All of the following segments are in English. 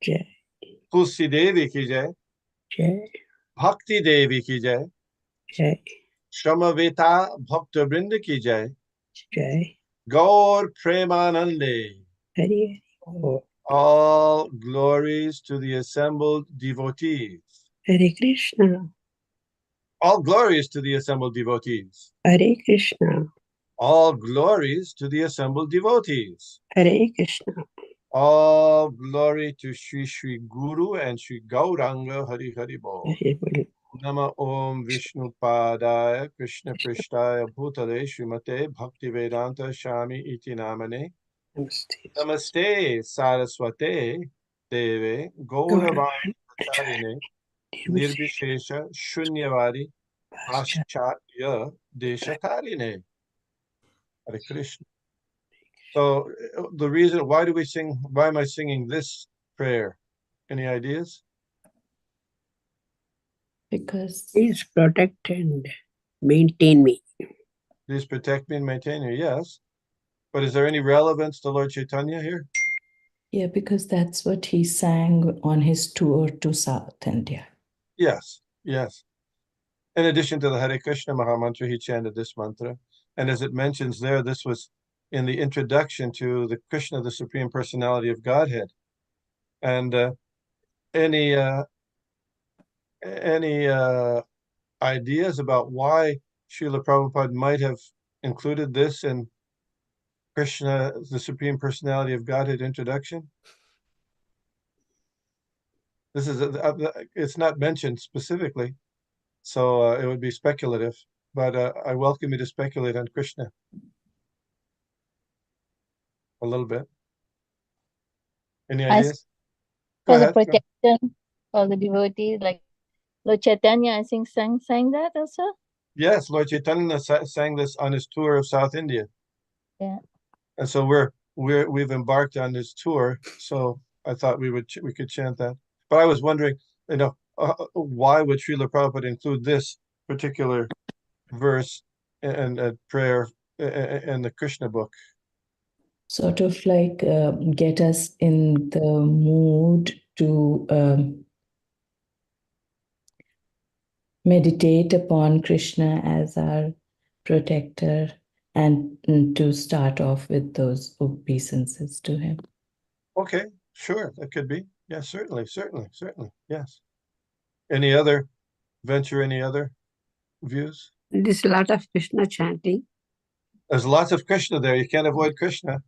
जय तुलसी देवी की जय, जय भक्ति देवी की जय, जय श्रमवेता भक्त वृंद की जय, जय गौर प्रेमानंदे. हरि हरि बोल। All glories to the assembled devotees. Hare Krishna All glories to the assembled devotees. Hare Krishna All glories to the assembled devotees. Hare Krishna All glory to Sri Sri Guru and Sri Gauranga Hari Hari Bol. हरे बोल। Nama Om Vishnu Padaya Krishna Prishtaya Bhutale Srimate Bhaktivedanta Shami Iti Namane. नमस्ते Namaste Saraswate Deve Gaurav Gauravani Acharine Nirvishesha Shunyavadi Paschatya Deshatarine. Hare Krishna. So the reason, why am I singing this prayer? Any ideas? because please protect and maintain me. Please protect me and maintain me. Yes. But is there any relevance to Lord Chaitanya here? Yeah, because that's what he sang on his tour to South India. Yes. Yes. In addition to the Hare Krishna Mahamantra, he chanted this mantra. And as it mentions there, this was in the introduction to the Krishna, the Supreme Personality of Godhead. And any any ideas about why Srila Prabhupada might have included this in Krishna, the Supreme Personality of Godhead introduction? This is it's not mentioned specifically, so it would be speculative. But I welcome you to speculate on Krishna a little bit. Any ideas? Go For the ahead. protection of the devotees, like Lord Chaitanya, I think sang that also. Yes, Lord Chaitanya sang this on his tour of South India. Yeah. And so we've embarked on this tour. So I thought we could chant that. But I was wondering, why would Srila Prabhupada include this particular verse and prayer in the Krishna book? Sort of like get us in the mood to meditate upon Krishna as our protector and to start off with those obeisances to him. Okay, sure, that could be. Yeah, certainly. Yes. Any other views? There's a lot of Krishna chanting. There's lots of Krishna there. You can't avoid Krishna.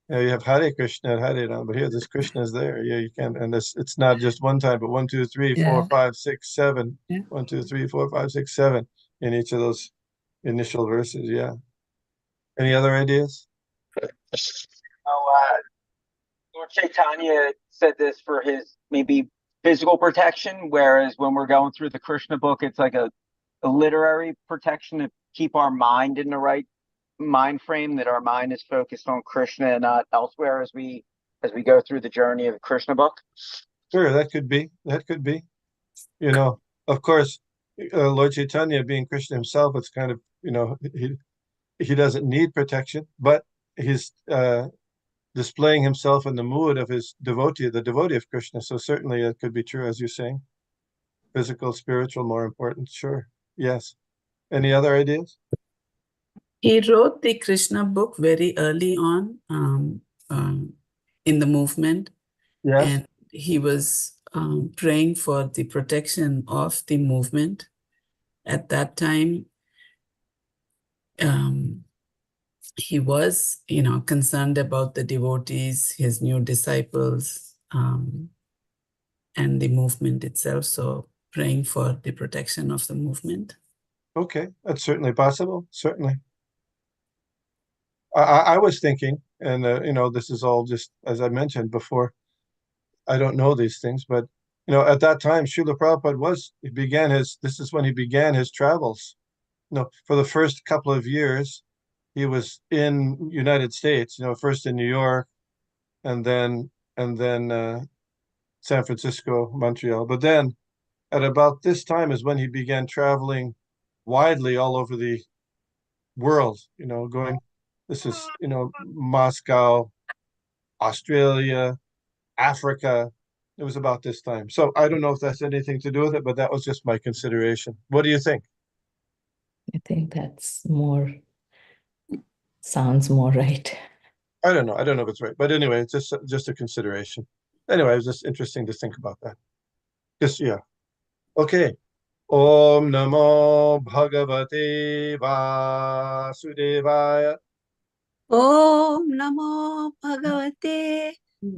Yeah, you have Hare Krishna and Hare Ram, but here this Krishna is there. Yeah, you can, and it's not just one time, but 1, 2, 3, 4, 5, 6, 7. Yeah. 1, 2, 3, 4, 5, 6, 7 in each of those initial verses. Yeah. Any other ideas? Lord Chaitanya said this for his maybe physical protection, whereas when we're going through the Krishna book, it's like a literary protection to keep our mind in the right mind frame, that our mind is focused on Krishna and not elsewhere as we go through the journey of the Krishna book. Sure, that could be. That could be. Of course, Lord Chaitanya being Krishna himself, it's kind of, he doesn't need protection, but he's displaying himself in the mood of his devotee, the devotee of Krishna. So certainly it could be true, as you're saying. Physical, spiritual, more important. Sure. Yes. Any other ideas? He wrote the Krishna book very early on in the movement. Yes. And he was praying for the protection of the movement. At that time, he was, concerned about the devotees, his new disciples, and the movement itself. So praying for the protection of the movement. Okay, that's certainly possible. Certainly. I was thinking, and this is all just as I mentioned before. I don't know these things, but at that time, Srila Prabhupada this is when he began his travels. For the first couple of years, he was in United States, first in New York and then San Francisco, Montreal. But then at about this time is when he began traveling widely all over the world, this is, Moscow, Australia, Africa. It was about this time. So I don't know if that's anything to do with it, but that was just my consideration. What do you think? I think that's more, sounds more right. I don't know. I don't know if it's right, but anyway, it's just a consideration. Anyway, it was just interesting to think about that. Just yeah. Okay. Om Namo Bhagavate Vasudevaya. Om Namo Bhagavate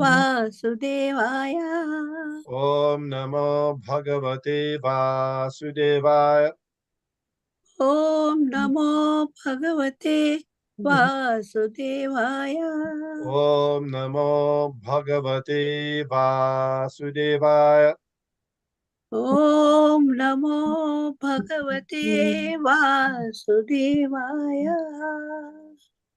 Vasudevaya. Om Namo Bhagavate Vasudevaya. Om Namo Bhagavate Vasudevaya. Om Namo Bhagavate Vasudevaya. Om Namo Bhagavate Vasudevaya.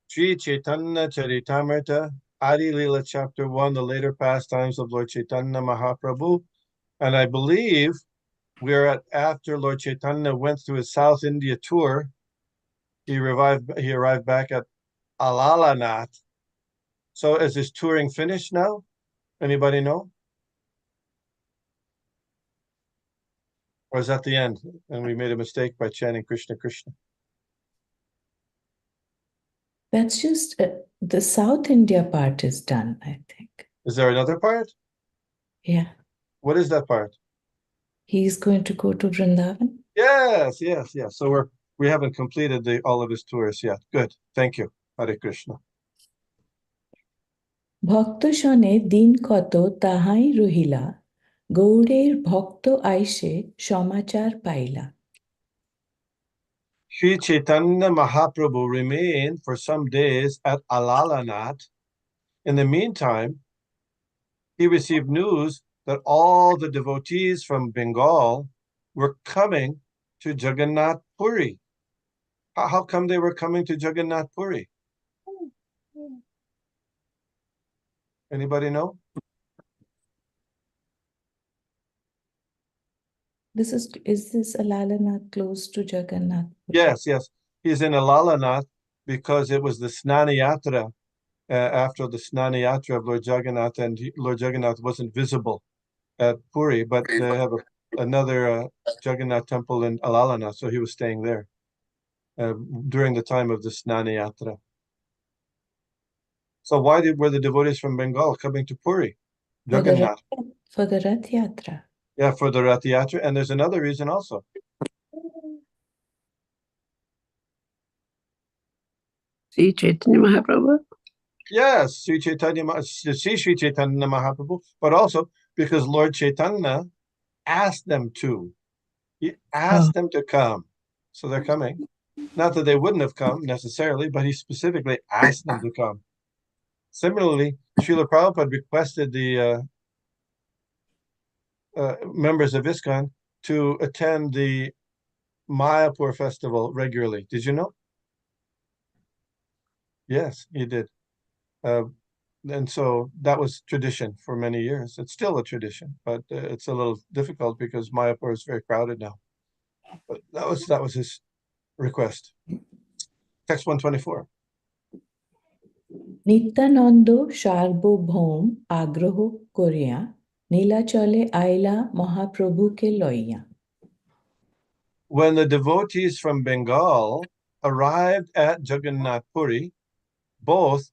Sri Chaitanya Charitamrita, Adi Lila Chapter 1, the later pastimes of Lord Chaitanya Mahaprabhu. And I believe we're at after Lord Chaitanya went through his South India tour. He arrived back at Alalanath. So is his touring finished now? Anybody know? Or is that the end? And we made a mistake by chanting Krishna Krishna. That's just the South India part is done, I think. Is there another part? Yeah. What is that part? He's going to go to Vrindavan. Yes. So we haven't completed all of his tours yet. Good. Thank you. Hare Krishna. ভক্ত শনে দিন কত তাহাই রহিলা গৌড়ের ভক্ত আইসে সমাচার পাইলা Sri Chaitanya Mahaprabhu remained for some days at Alalanath. In the meantime, he received news that all the devotees from Bengal were coming to Jagannath Puri. How come they were coming to Jagannath Puri? Anybody know? Is this Alalanath close to Jagannath? Yes. He's in Alalanath because it was the Snana Yatra after the Snana Yatra of Lord Jagannath, and Lord Jagannath wasn't visible at Puri, but they have another Jagannath temple in Alalanath, so he was staying there during the time of the Snana Yatra. So why were the devotees from Bengal coming to Puri? Jagannath. For the Rath Yatra. Yeah, for the Rath Yatra, and there's another reason also. Sri Chaitanya Mahaprabhu. Yes, Sri Chaitanya Mahaprabhu, but also because Lord Chaitanya asked them to. He asked them to come. So they're coming. Not that they wouldn't have come necessarily, but he specifically asked them to come. Similarly, Srila Prabhupada requested the members of ISKCON to attend the Mayapur festival regularly. Did you know? Yes, he did. And so that was tradition for many years. It's still a tradition, but it's a little difficult because Mayapur is very crowded now. But that was his request. Text 124. Nityananda সার্বভৌম আগ্রহ করিয়া নীলাচলে আইলা মহাপ্রভুকে লইয়া When the devotees from Bengal arrived at Jagannath Puri, both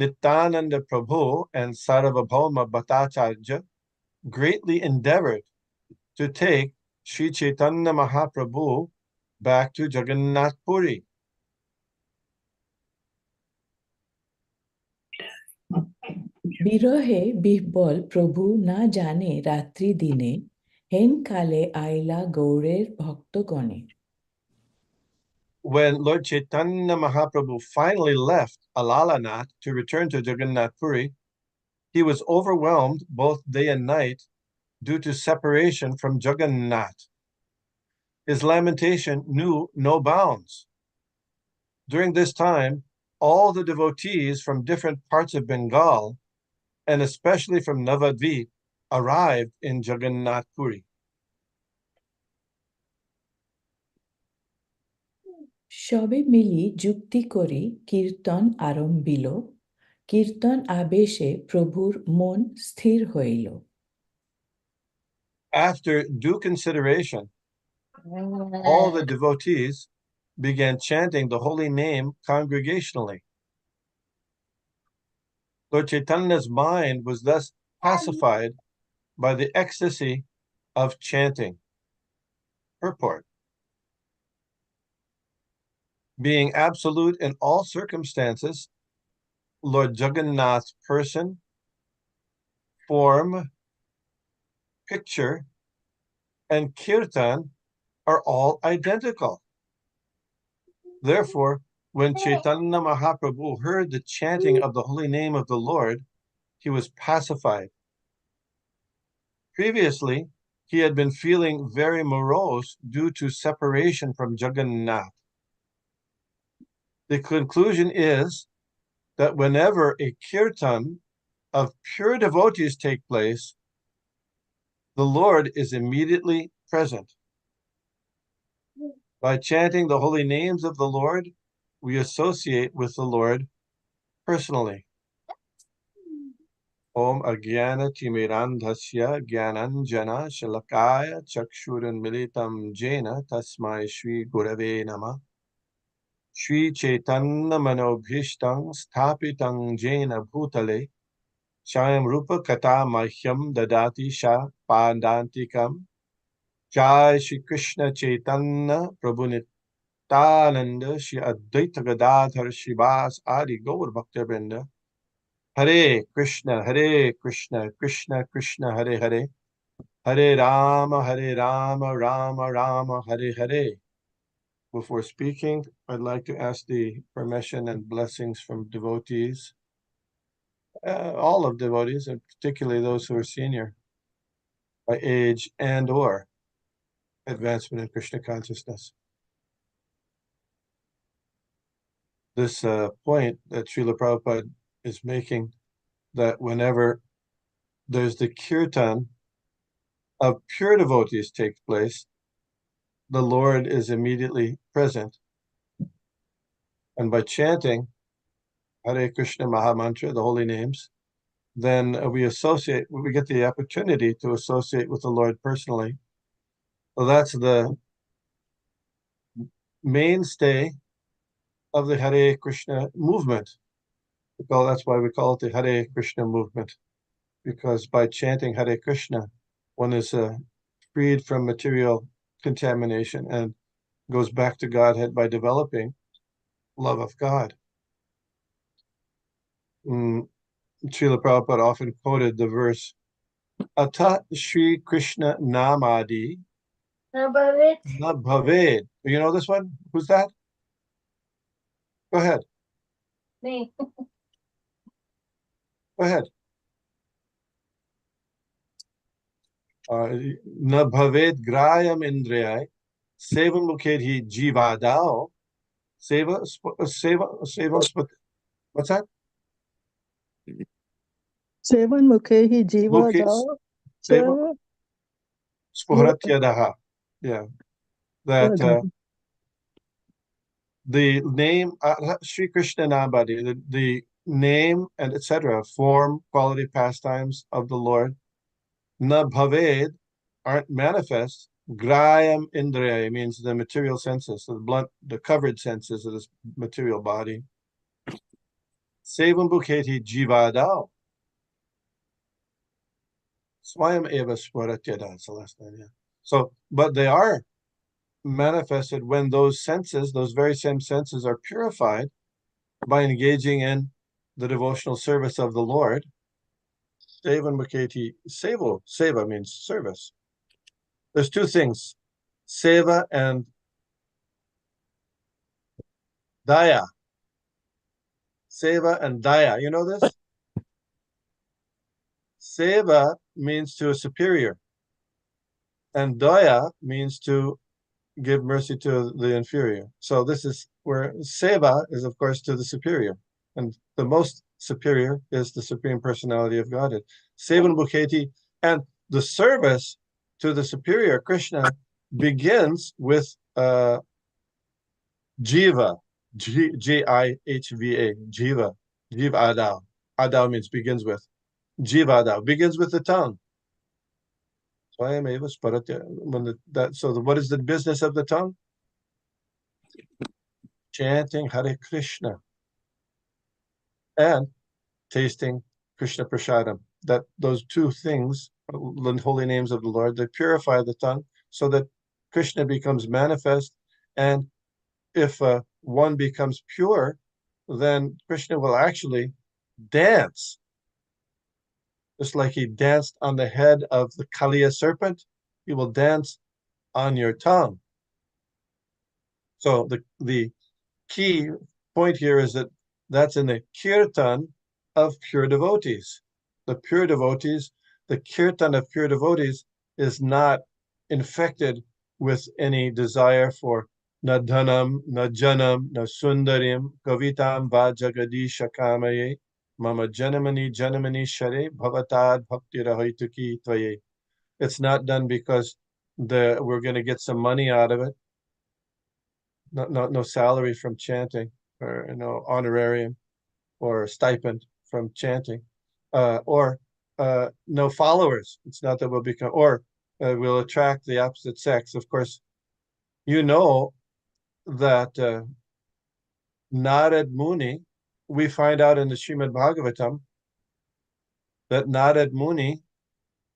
Nityananda Prabhu and Sarvabhauma Bhattacharya greatly endeavored to take Sri Chaitanya Mahaprabhu back to Jagannath Puri. বিরহে বিহ্বল প্রভু না জানে রাত্রি দিনে হেন কালে আইলা গৌড়ের ভক্তগণে When Lord Chaitanya Mahaprabhu finally left Alalanath to return to Jagannath Puri, he was overwhelmed both day and night due to separation from Jagannath. His lamentation knew no bounds. During this time, all the devotees from different parts of Bengal, and especially from Navadvip, arrived in Jagannath Puri. সবে মিলি যুক্তি করি কীর্তন আরম্ভিল কীর্তন আবেশে প্রভুর মন স্থির হইল। After due consideration, all the devotees began chanting the holy name congregationally. Lord Chaitanya's mind was thus pacified by the ecstasy of chanting. Purport. Being absolute in all circumstances, Lord Jagannath's person, form, picture, and kirtan are all identical. Therefore, when Chaitanya Mahaprabhu heard the chanting of the holy name of the Lord, he was pacified. Previously, he had been feeling very morose due to separation from Jagannath. The conclusion is that whenever a kirtan of pure devotees take place, the Lord is immediately present. By chanting the holy names of the Lord, we associate with the Lord personally. Om Agyana Timirandhasya Gyananjana Shalakaya Chakshuran Militam Jena Tasmai Shri Gurave Nama Shri Chaitanya Manobhishtam Sthapitam Jena Bhutale Shayam Rupa Kata Mahyam Dadati Sha Pandantikam Jai Shri Krishna Chaitanya Prabhu Nityananda Shri Advaita Gadadhar Shivas Adi Gaur Bhaktivinoda Hare Krishna, Krishna Krishna, Hare Hare, Hare Rama, Rama Rama, Hare Hare. Before speaking, I'd like to ask the permission and blessings from devotees, all of devotees, and particularly those who are senior by age and or advancement in Krishna consciousness. This point that Srila Prabhupada is making, that whenever there's the kirtan of pure devotees takes place, the Lord is immediately present. And by chanting Hare Krishna Mahamantra, the holy names, then we get the opportunity to associate with the Lord personally. So that's the mainstay of the Hare Krishna movement. That's why we call it the Hare Krishna movement, because by chanting Hare Krishna, one is freed from material contamination and goes back to Godhead by developing love of God. Srila Prabhupada often quoted the verse, Ata Shri Krishna Namadi Na Bhaved. You know this one? Who's that? Go ahead. Me. Go ahead. Na Bhaved Grayam Indriyai Sevan Mukhed Jivadao Seva, what's that? Sevan mukhe hi jiva dao. Seva Spuhratyadaha. Yeah. That the name Sri Krishna Nabadi, the name and etc. form, quality, pastimes of the Lord, na bhaved, aren't manifest. Grayam indriya means the material senses, the covered senses of this material body. Sevam bukheti jivadao. Swayam eva spuratyada. That's the last line, yeah. So, but they are manifested when those senses, those very same senses, are purified by engaging in the devotional service of the Lord. Sevan bukheti sevo. Seva means service. There's two things, seva and daya. Seva and daya. You know this? Seva means to a superior, and daya means to give mercy to the inferior. So this is where seva is, of course, to the superior, and the most superior is the Supreme Personality of Godhead. Sevan bukheti, and the service to the superior Krishna begins with jiva, Jihva, jiva adao. Adav means begins with. Jivadav begins with the tongue. So what is the business of the tongue? Chanting Hare Krishna and tasting Krishna Prasadam. That those two things, the holy names of the Lord, they purify the tongue so that Krishna becomes manifest. And if one becomes pure, then Krishna will actually dance. Just like he danced on the head of the Kaliya serpent, he will dance on your tongue. So the key point here is that that's in the kirtan of pure devotees. The pure devotees, the kirtan of pure devotees is not infected with any desire for na dhanam, na janam, na sundarim, kavitam va jagadisha kamaye, mama janamani share bhavatad bhakti rahaituki tvaye. It's not done because we're going to get some money out of it. No salary from chanting, or no honorarium or stipend from chanting, or no followers. It's not that we'll become, or we'll attract the opposite sex. Of course, you know that Narad Muni, we find out in the Srimad Bhagavatam that Narad Muni,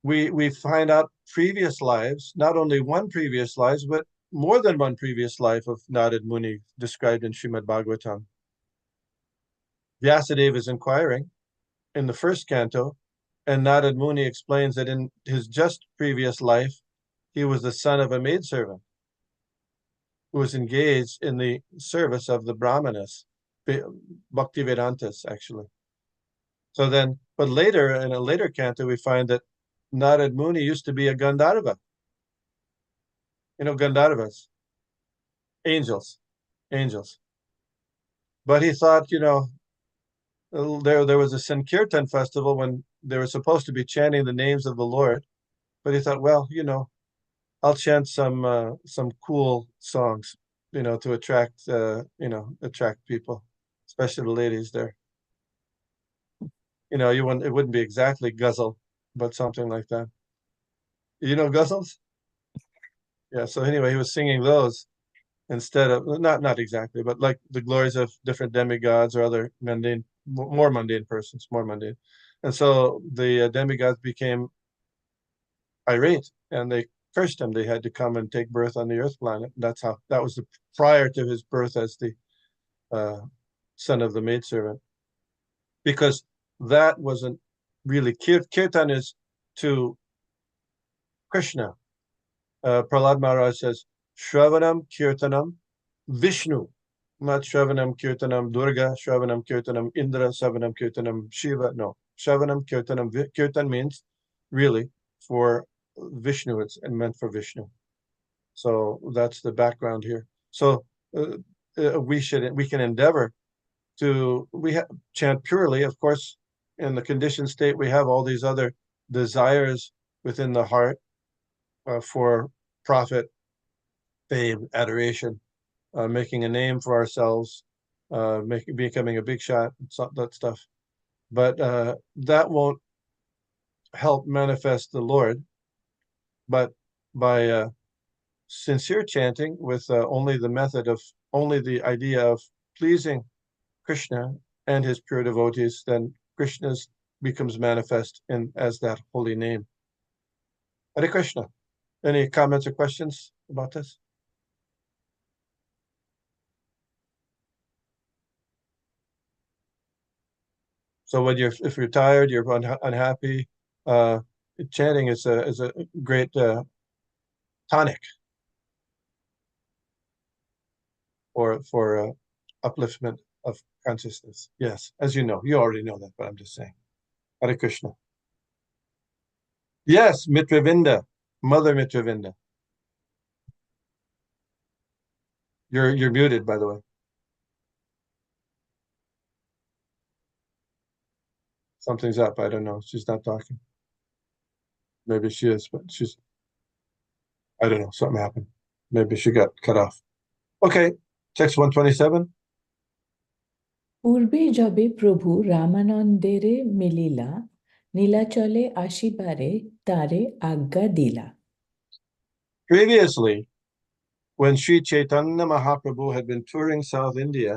we find out previous lives, not only one previous lives, but more than one previous life of Narad Muni described in Srimad Bhagavatam. Vyasadeva is inquiring in the first canto, and Narad Muni explains that in his just previous life, he was the son of a maidservant who was engaged in the service of the Brahmanas, Bhaktivedantas, actually. So then, but later, in a later canto, we find that Narad Muni used to be a Gandharva. You know, Gandharvas, angels. But he thought, there was a Sankirtan festival when they were supposed to be chanting the names of the Lord. But he thought, well, I'll chant some cool songs, to attract people, especially the ladies there. It wouldn't be exactly guzzle, but something like that. You know guzzles? Yeah. So anyway, he was singing those instead of not exactly, but like the glories of different demigods or other more mundane persons, more mundane. And so the demigods became irate and they cursed him. They had to come and take birth on the earth planet. That was prior to his birth as the son of the maidservant. Because that wasn't really, kirtan is to Krishna. Prahlad Maharaj says, Shravanam Kirtanam Vishnu, not Shravanam Kirtanam Durga, Shravanam Kirtanam Indra, Shravanam Kirtanam Shiva. No, Shravanam Kirtanam. Kirtan means really for Vishnu, it's meant for Vishnu. So that's the background here. So we can endeavor to chant purely. Of course, in the conditioned state, we have all these other desires within the heart for profit, fame, adoration, making a name for ourselves, becoming a big shot, that stuff. But that won't help manifest the Lord. But by sincere chanting with only the idea of pleasing Krishna and his pure devotees, then Krishna becomes manifest as that holy name. Hare Krishna. Any comments or questions about this? So if you're tired, you're unhappy, chanting is a great tonic for upliftment of consciousness. Yes, as you already know that, but I'm just saying. Hare Krishna. Yes, Mitravinda, Mother Mitravinda. You're muted, by the way. Something's up. I don't know. She's not talking. Maybe she is, but I don't know. Something happened. Maybe she got cut off. Okay. Text 127. পূর্বে যবে প্রভু রামানন্দেরে মিলিলা নীলাচলে আসিবারে তারে আজ্ঞা দিলা। Previously, when Sri Chaitanya Mahaprabhu had been touring South India,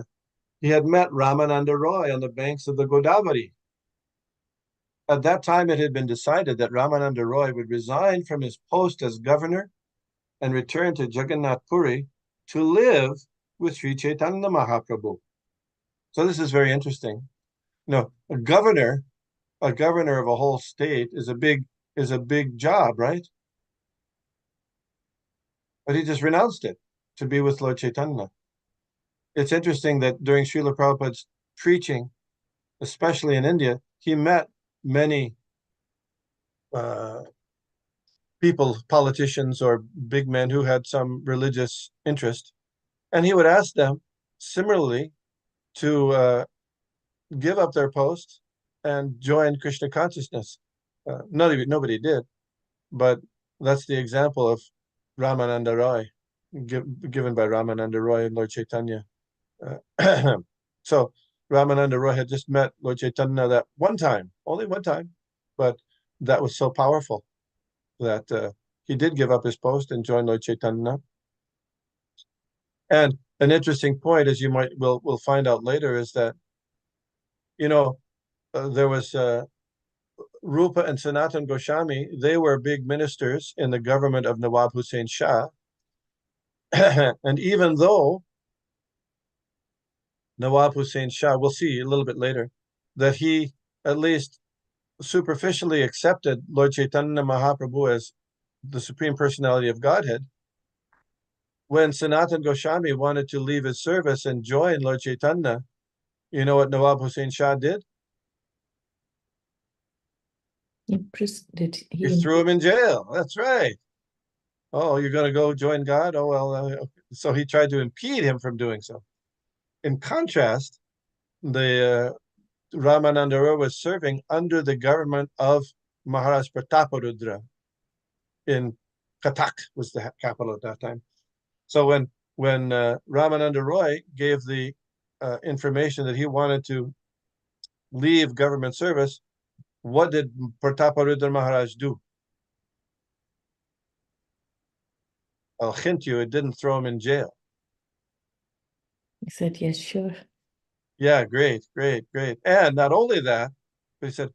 he had met Ramananda Roy on the banks of the Godavari. At that time, it had been decided that Ramananda Roy would resign from his post as governor and return to Jagannath Puri to live with Sri Chaitanya Mahaprabhu. So this is very interesting. No, a governor of a whole state is a big job, right? But he just renounced it to be with Lord Chaitanya. It's interesting that during Srila Prabhupada's preaching, especially in India, he met many people, politicians or big men who had some religious interest, and he would ask them similarly to give up their post and join Krishna consciousness. Nobody did, but that's the example of Ramananda Roy, given by Ramananda Roy and Lord Chaitanya. So Ramananda Roy had just met Lord Chaitanya that one time, only one time, but that was so powerful that he did give up his post and join Lord Chaitanya. And an interesting point, as you will find out later, is that there was Rupa and Sanatan Goswami. They were big ministers in the government of Nawab Hussain Shah. And even though Nawab Hussain Shah, we'll see a little bit later, that he at least superficially accepted Lord Chaitanya Mahaprabhu as the Supreme Personality of Godhead, when Sanatan Goswami wanted to leave his service and join Lord Chaitanya, you know what Nawab Hussain Shah did? He threw him in jail. That's right. Oh, you're going to go join God? Oh, well. So he tried to impede him from doing so. In contrast, the Ramananda Roy was serving under the government of Maharaj Prataparudra in Cuttack, was the capital at that time. So when Ramananda Roy gave the information that he wanted to leave government service, what did Prataparudra Maharaj do? I'll hint you, it didn't throw him in jail. He said, yes, sure. Yeah, great. And not only that, but he said,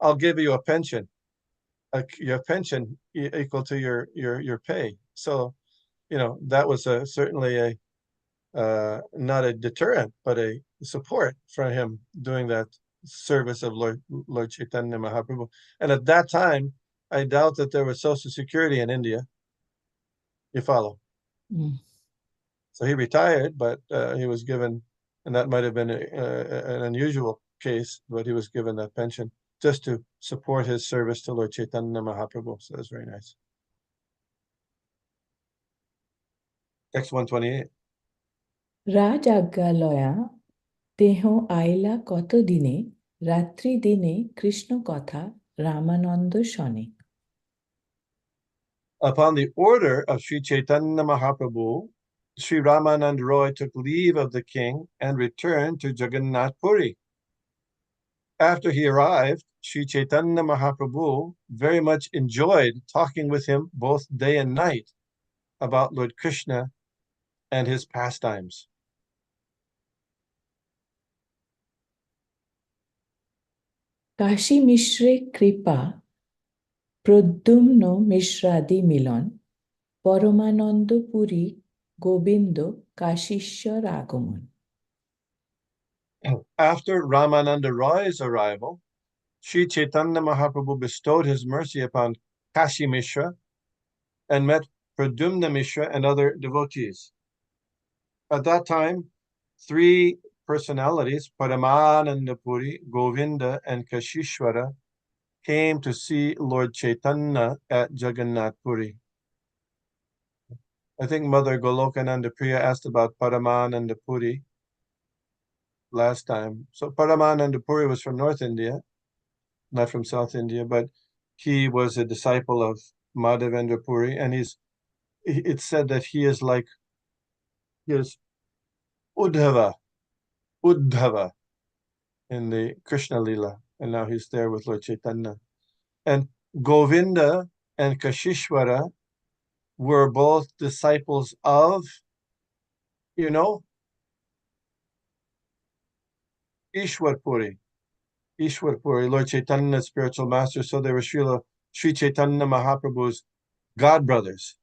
I'll give you a pension, your pension equal to your pay. So, that was certainly not a deterrent, but a support for him doing that service of Lord Chaitanya Mahaprabhu. And at that time, I doubt that there was Social Security in India. You follow? Mm. So he retired, but he was given, and that might have been an unusual case, but he was given that pension just to support his service to Lord Chaitanya Mahaprabhu. So that's very nice. Text 128. রাজ আজ্ঞা লয়া দেহ আইলা কত দিনে রাত্রি দিনে কৃষ্ণ কথা Ramananda শনে। Upon the order of Sri Chaitanya Mahaprabhu, Sri Ramananda Roy took leave of the king and returned to Jagannath Puri. After he arrived, Sri Chaitanya Mahaprabhu very much enjoyed talking with him both day and night about Lord Krishna and his pastimes. Kashi মিশ্রে কৃপা প্রদ্যুম্ন মিশ্রাদি মিলন পরমানন্দ পুরী গোবিন্দ কাশীশ্বর আগমন। After Ramananda Roy's arrival, Sri Chaitanya Mahaprabhu bestowed his mercy upon Kashi Mishra and met Pradyumna Mishra and other devotees. At that time, three personalities, Paramananda Puri, Govinda, and Kashishwara, came to see Lord Chaitanya at Jagannath Puri. I think Mother Golokananda Priya asked about Paramananda Puri last time. So Paramananda Puri was from North India, not from South India, but he was a disciple of Madhavendra Puri, and it's said that he is Uddhava. in the Krishna Lila, and now he's there with Lord Chaitanya. And Govinda and Kashishwara were both disciples of, you know, Ishwarpuri. Ishwarpuri, Lord Chaitanya's spiritual master. So they were Sri Chaitanya Mahaprabhu's godbrothers.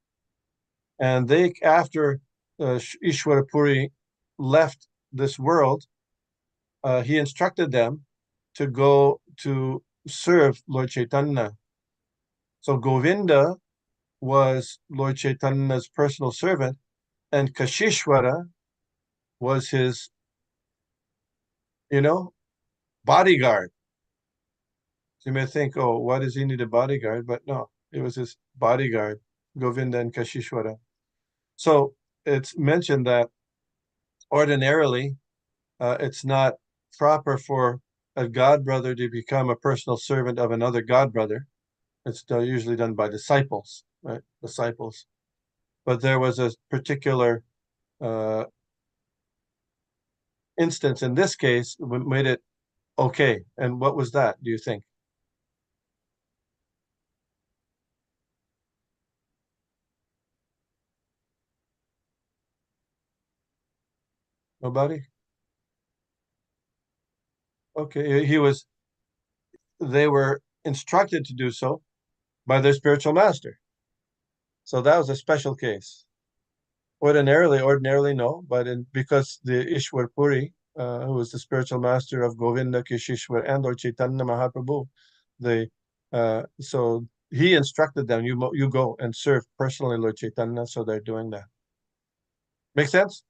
And they, after Ishwarpuri left this world, he instructed them to go to serve Lord Chaitanya. So Govinda was Lord Chaitanya's personal servant, and Kashishwara was his, bodyguard. So you may think, oh, why does he need a bodyguard? But no, it was his bodyguard, Govinda and Kashishwara. So it's mentioned that ordinarily it's not proper for a godbrother to become a personal servant of another godbrother. It's usually done by disciples, right? Disciples. But there was a particular instance in this case that made it okay. And what was that, do you think? Nobody? Okay, they were instructed to do so by their spiritual master. So that was a special case. Ordinarily no, but because the Ishwar Puri, who was the spiritual master of Govinda, Kishishwar, and Lord Chaitanya Mahaprabhu, so he instructed them, you go and serve personally Lord Chaitanya, so they're doing that. Make sense?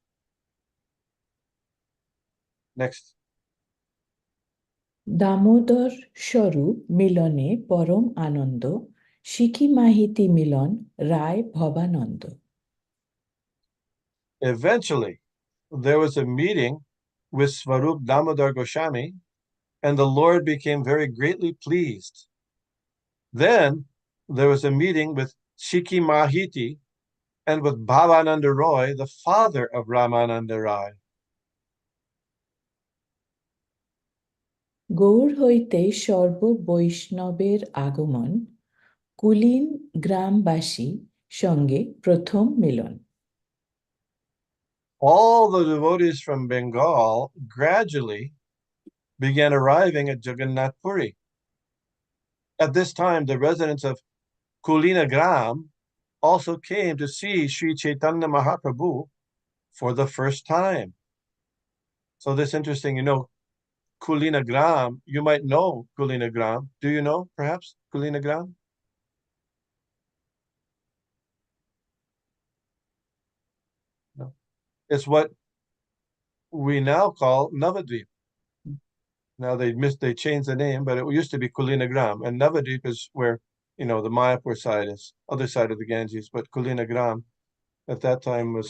Next. Damodar স্বরূপ মিলনে পরম আনন্দ শিখি মাহিতি মিলন রায় Bhabananda. Eventually, there was a meeting with Svarup Damodar Goswami, and the Lord became very greatly pleased. Then there was a meeting with Shiki Mahiti and with Bhavananda Roy, the father of Ramananda Rai. Gaur হইতে সর্ব বৈষ্ণবের আগমন কুলীন গ্রামবাসী সঙ্গে প্রথম মিলন. All the devotees from Bengal gradually began arriving at Jagannath Puri. At this time, the residents of Kulina Gram also came to see Sri Chaitanya Mahaprabhu for the first time. So this interesting, Kulina Gram, you might know Kulina Gram. Do you know, perhaps, Kulina Gram? No. It's what we now call Navadvip. Now they changed the name, but it used to be Kulina Gram. And Navadvip is where, the Mayapur side is, other side of the Ganges. But Kulina Gram at that time was,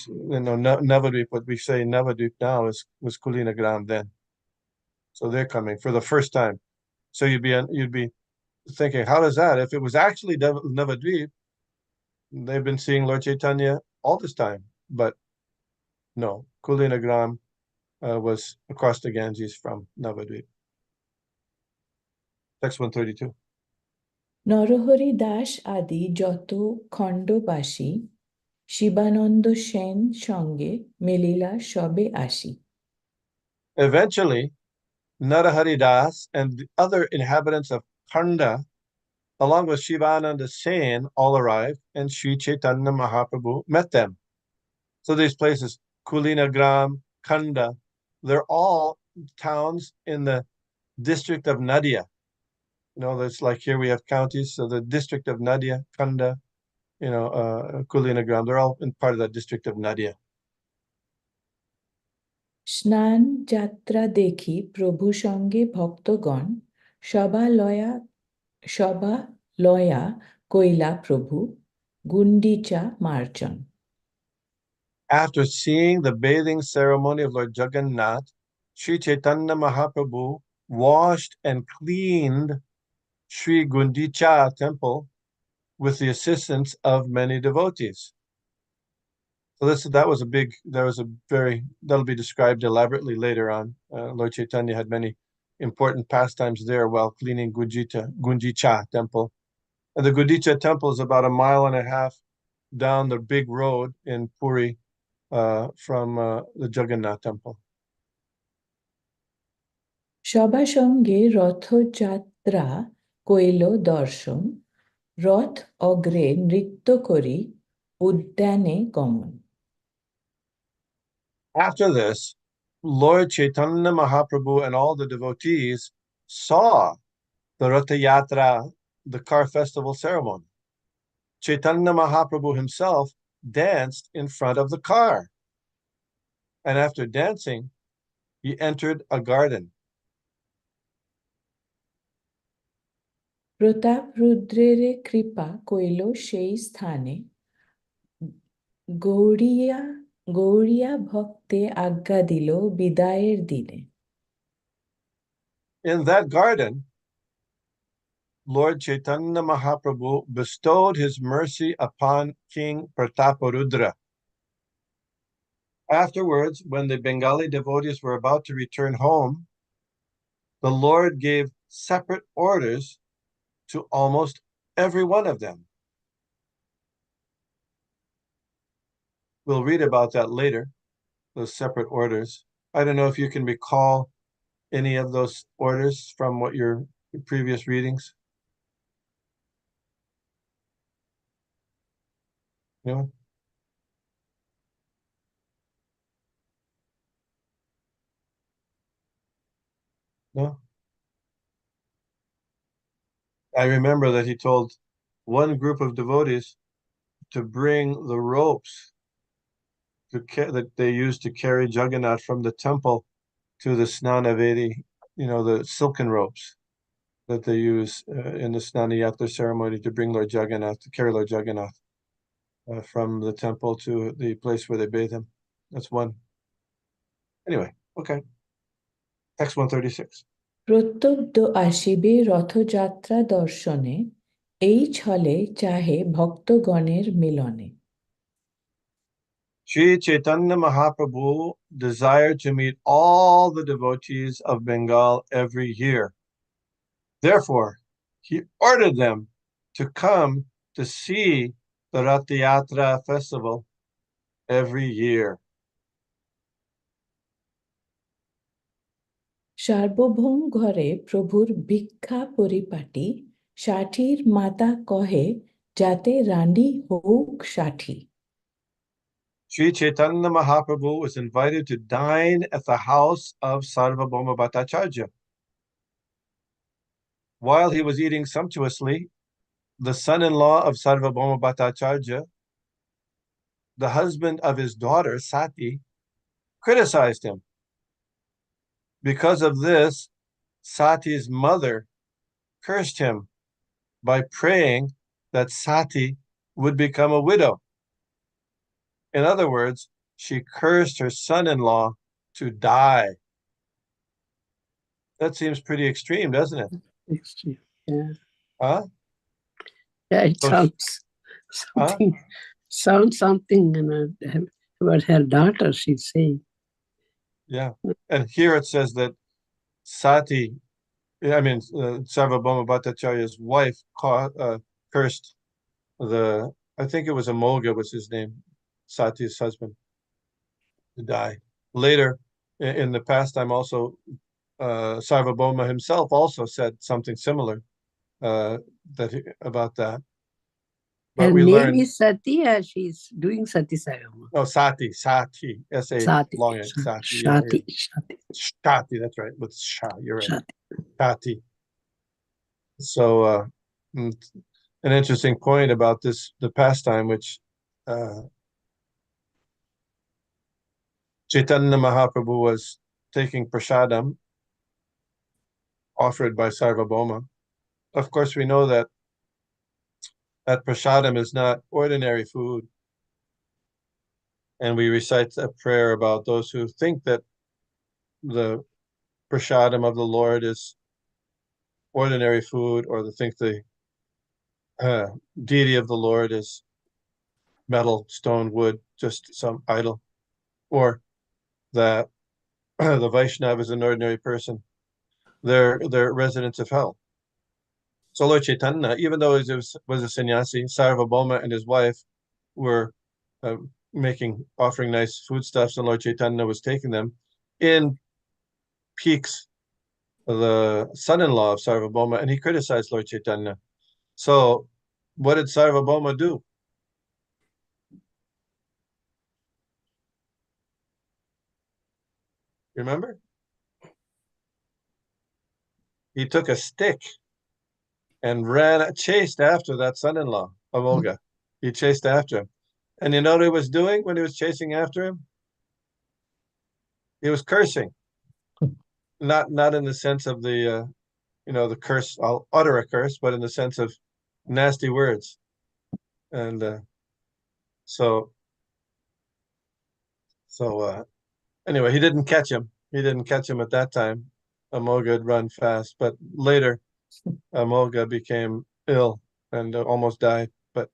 Navadvip, what we say Navadvip now was Kulina Gram then. So they're coming for the first time. So you'd be thinking, how does that? If it was actually Navadvip, they've been seeing Lord Chaitanya all this time. But no, Kulina Gram was across the Ganges from Navadvip. Text 132. Narahari Das আদি যত খণ্ডবাসী শিবানন্দ সেন সঙ্গে মিলিলা সবে আসি. Eventually, Narahari Das and the other inhabitants of Khanda, along with Shivananda Sen, all arrived, and Sri Chaitanya Mahaprabhu met them. So these places, Kulina Gram, Khanda, they're all towns in the district of Nadia. That's like here we have counties. So the district of Nadia, Khanda, Kulina Gram, they're all in part of that district of Nadia. স্নান যাত্রা দেখি প্রভু সঙ্গে ভক্তগণ সবা লয়া কৈলা প্রভু Gundicha মার্জন. After seeing the bathing ceremony of Lord Jagannath, Sri Chaitanya Mahaprabhu washed and cleaned Sri Gundicha temple with the assistance of many devotees. So that'll be described elaborately later on. Lord Chaitanya had many important pastimes there while cleaning Gunjicha temple. And the Gunjicha temple is about 1.5 miles down the big road in Puri from the Jagannath temple. সবার সঙ্গে রথযাত্রা কইল দর্শন রথ অগ্রে নৃত্য করি উদ্যানে গমন After this, Lord Chaitanya Mahaprabhu and all the devotees saw the Ratha Yatra, the car festival ceremony. Chaitanya Mahaprabhu himself danced in front of the car. And after dancing, he entered a garden. প্রতাপ রুদ্রের কৃপা কইল সেই স্থানে গৌড়িয়া গৌড়িয়া ভক্তে আজ্ঞা দিল বিদায়ের দিনে In that garden, Lord Chaitanya Mahaprabhu bestowed his mercy upon King Prataparudra. Afterwards, when the Bengali devotees were about to return home, the Lord gave separate orders to almost every one of them. We'll read about that later, those separate orders. I don't know if you can recall any of those orders from what your previous readings. No? No? I remember that he told one group of devotees to bring the ropes that they used to carry Jagannath from the temple to the Snanavedi, the silken ropes that they use in the Snanayatra ceremony to bring Lord Jagannath, to carry Lord Jagannath from the temple to the place where they bathe him. That's one. Anyway, okay. Text 136. প্রত্যব্দ আসিবে রথযাত্রা দর্শনে এই ছলে চাহে ভক্তগণের মিলনে Sri Chaitanya Mahaprabhu desired to meet all the devotees of Bengal every year. Therefore, he ordered them to come to see the Rath Yatra festival every year. সার্বভৌম ঘরে প্রভুর ভিক্ষা পরিপাটি ষাঠির মাতা কহে যাতে রানী হোক ষাঠি Sri Chaitanya Mahaprabhu was invited to dine at the house of Sarvabhauma Bhattacharya. While he was eating sumptuously, the son-in-law of Sarvabhauma Bhattacharya, the husband of his daughter Sati, criticized him. Because of this, Sati's mother cursed him by praying that Sati would become a widow. In other words, she cursed her son-in-law to die. That seems pretty extreme, doesn't it? Extreme. Yeah. Huh? Yeah, it So- sounds something about her daughter, she's saying. Yeah. And here it says that Sati, Sarvabhauma Bhattacharya's wife cursed I think it was Amolga was his name, Sati's husband, to die. Later, in the pastime also, Sarvabhauma himself also said something similar about that. But Her we name learned, is Sati, or she's doing Sati Sagama? oh, Sati, S-A, Sati. long A, Sati. Shati. Shati, that's right, with Sha, you're right. Shati. Shati. So, an interesting point about the pastime, which Chaitanya Mahaprabhu was taking prasadam offered by Sarvabhauma. Of course, we know that prasadam is not ordinary food. And we recite a prayer about those who think that the prasadam of the Lord is ordinary food, or they think the deity of the Lord is metal, stone, wood, just some idol, or that the Vaishnava is an ordinary person. they're residents of hell. So Lord Chaitanya, even though he was a sannyasi, Sarvabhauma and his wife were offering nice foodstuffs, and Lord Chaitanya was taking them. In peaks the son-in-law of Sarvabhauma, and he criticized Lord Chaitanya. So what did Sarvabhauma do? Remember? He took a stick and chased after that son-in-law, Amolga. He chased after him. And you know what he was doing when he was chasing after him? He was cursing. Not in the sense of the the curse, I'll utter a curse, but in the sense of nasty words. And so anyway, he didn't catch him. He didn't catch him at that time. Amolga had run fast, but later Amolga became ill and almost died. But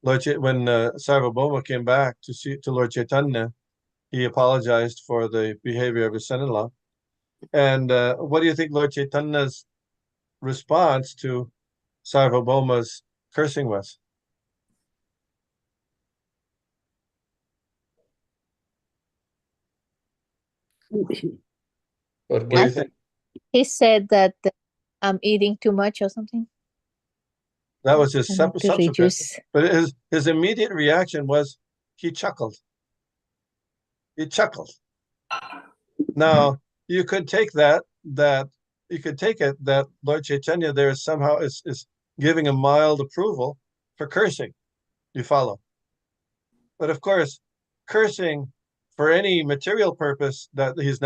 when Sarvabhauma came back to Lord Chaitanya, he apologized for the behavior of his son-in-law. And what do you think Lord Chaitanya's response to Sarvabhauma's cursing was? What do you think? He said that I'm eating too much or something. That was his I need to subsequent. reduce. But his immediate reaction was he chuckled. He chuckled. Now you could take that you could take it that Lord Chaitanya there somehow is giving a mild approval for cursing. You follow? But of course, cursing for any material purpose, that he's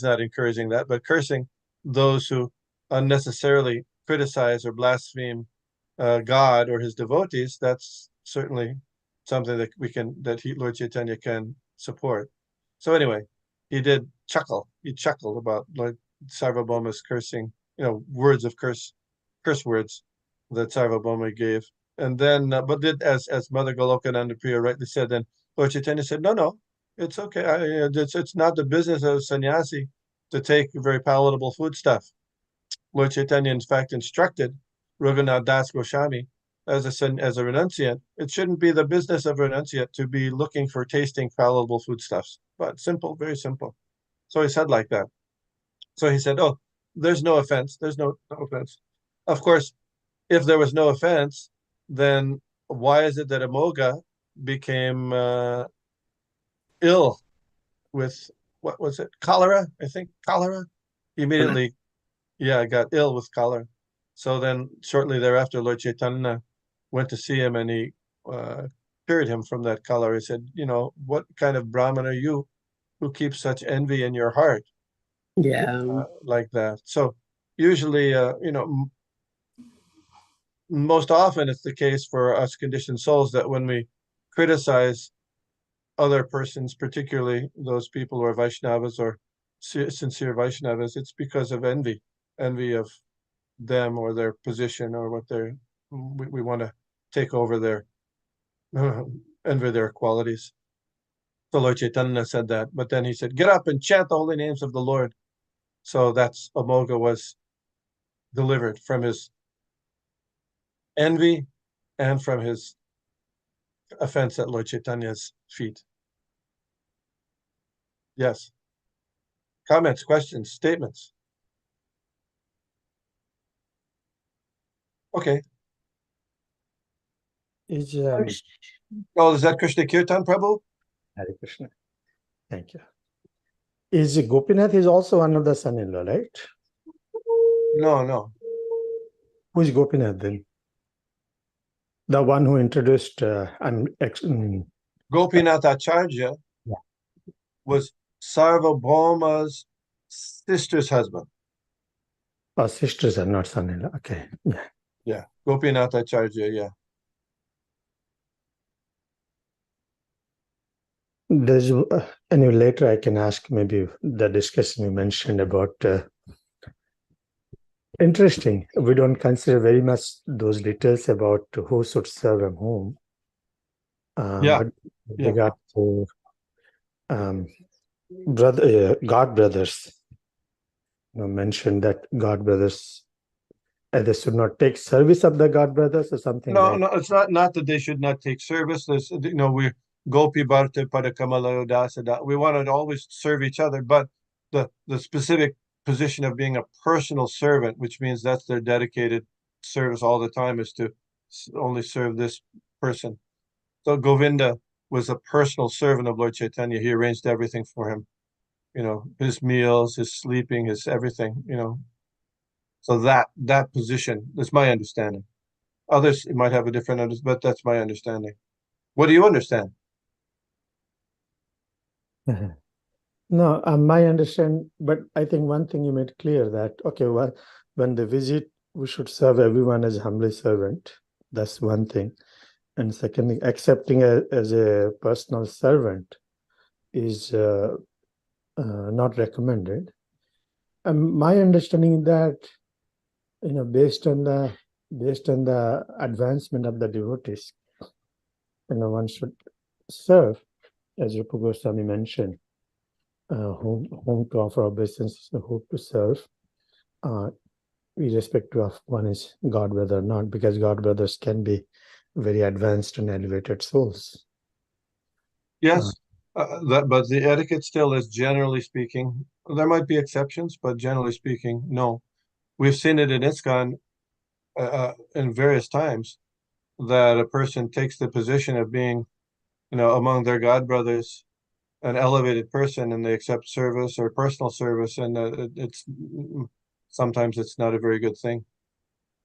not encouraging that, but cursing those who unnecessarily criticize or blaspheme God or his devotees, that's certainly something that Lord Chaitanya can support. So anyway, he did chuckle. He chuckled about Lord Sarvabhauma's cursing, words of curse words that Sarvabhauma gave. And then, but as Mother Golokananda Priya rightly said, then Lord Chaitanya said, no, it's okay. It's not the business of a sannyasi to take very palatable foodstuff. Lord Chaitanya, in fact, instructed Raghunath Das Goswami as a renunciant, it shouldn't be the business of a renunciant to be looking for tasting palatable foodstuffs. But simple, very simple. So he said like that. So he said, oh, there's no offense. There's no offense. Of course, if there was no offense, then why is it that Amolga became ill with, what was it, cholera? I think cholera. Immediately, got ill with cholera. So then shortly thereafter, Lord Chaitanya went to see him, and he cured him from that cholera. He said, what kind of Brahmin are you who keeps such envy in your heart? Yeah. Like that. So usually, most often it's the case for us conditioned souls that when we criticize other persons, particularly those people who are Vaishnavas or sincere Vaishnavas, it's because of envy of them or their position or what we want to take over their envy their qualities. So Lord Chaitanya said that, but then he said, get up and chant the holy names of the Lord. So that's Amolga was delivered from his envy and from his offense at Lord Chaitanya's feet. Yes. Comments, questions, statements? Okay. Is that Krishna Kirtan, Prabhu? Hare Krishna. Thank you. Is Gopinath is also one of the son-in-law, right? No. Who is Gopinath then? The one who introduced Gopinath Acharya was Sarvabhauma's sister's husband. Oh, sisters are not son-in-law. Okay. Yeah. Gopinath Acharya, yeah. There's anyway, later I can ask maybe the discussion you mentioned about interesting. We don't consider very much those details about who should serve and whom. But with regard to God brothers, mentioned that God brothers they should not take service of the God brothers or something No, like. no, it's not that they should not take service. There's, we Gopi Bharta Padakamala Dasada. We want to always serve each other, but the specific position of being a personal servant, which means that's their dedicated service all the time, is to only serve this person. So Govinda was a personal servant of Lord Chaitanya. He arranged everything for him, his meals, his sleeping, his everything, So that position is my understanding. Others might have a different understanding, but that's my understanding. What do you understand? No, my understand, but I think one thing you made clear that, okay, well, when they visit, we should serve everyone as humbly servant. That's one thing. And second thing, accepting as a personal servant is not recommended. My understanding is that, based on the advancement of the devotees, one should serve, as Rupa Goswami mentioned, whom to offer obeisance, whom to serve, irrespective of one is God brother or not, because God brothers can be very advanced and elevated souls. Yes, but the etiquette still is, generally speaking, there might be exceptions, but generally speaking, no. We've seen it in ISKCON in various times that a person takes the position of being, among their God brothers, an elevated person, and they accept service or personal service, and sometimes it's not a very good thing.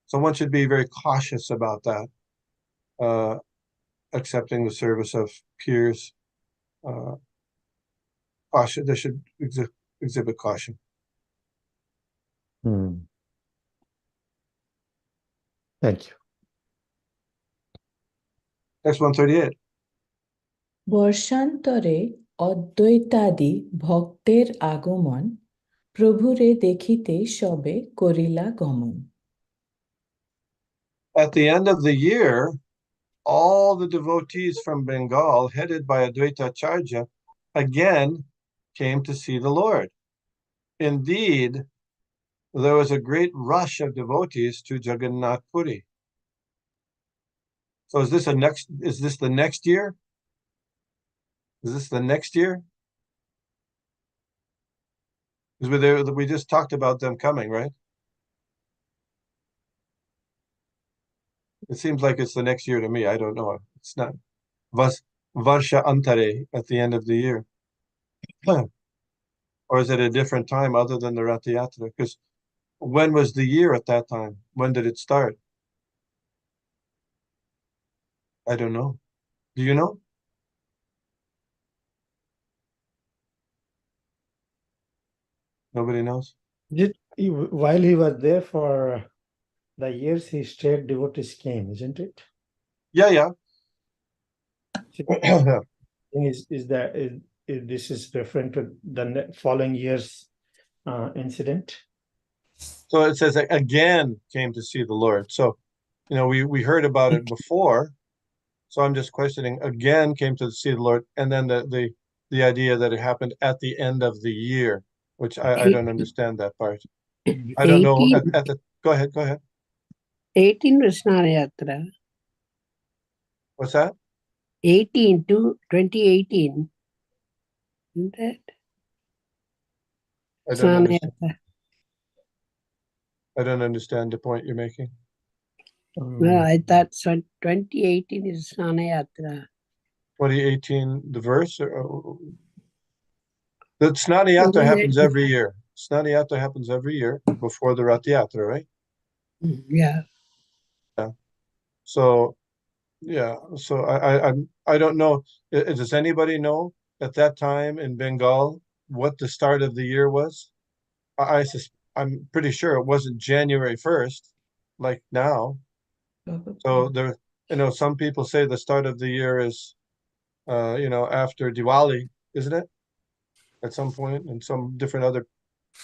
So one should be very cautious about that, accepting the service of peers. Caution. They should exhibit caution. Thank you. Next 138. বর্ষান্তরে অদ্বৈতাদি ভক্তের আগমন প্রভুরে দেখিতে সবে করিলা গমন। At the end of the year, all the devotees from Bengal, headed by Advaita Acharya, again came to see the Lord. Indeed, there was a great rush of devotees to Jagannath Puri. So is this the next year? Is this the next year? Because we just talked about them coming, right? It seems like it's the next year to me. I don't know. It's not. Varsha Antare at the end of the year. Or is it a different time other than the Rath Yatra? Because when was the year at that time? When did it start? I don't know. Do you know? Nobody knows? While he was there for the years he stayed, devotees came, isn't it? Yeah. Is that this is referring to the following year's incident? So it says again came to see the Lord. So, we heard about it before. So I'm just questioning, again came to see the Lord, and then the idea that it happened at the end of the year, which I don't understand that part. I don't know. Go ahead. 18 was Snana Yatra. What's that? 18 to 2018. Isn't that? I don't understand the point you're making. No, I thought so. 2018 is Snana Yatra. 2018, the verse? The Snana Yatra happens every year. Snana Yatra happens every year before the Rath Yatra, right? Yeah. So, yeah. So I don't know. Does anybody know at that time in Bengal what the start of the year was? I'm pretty sure it wasn't January 1st, like now. So there, some people say the start of the year is, after Diwali, isn't it? At some point, in some different other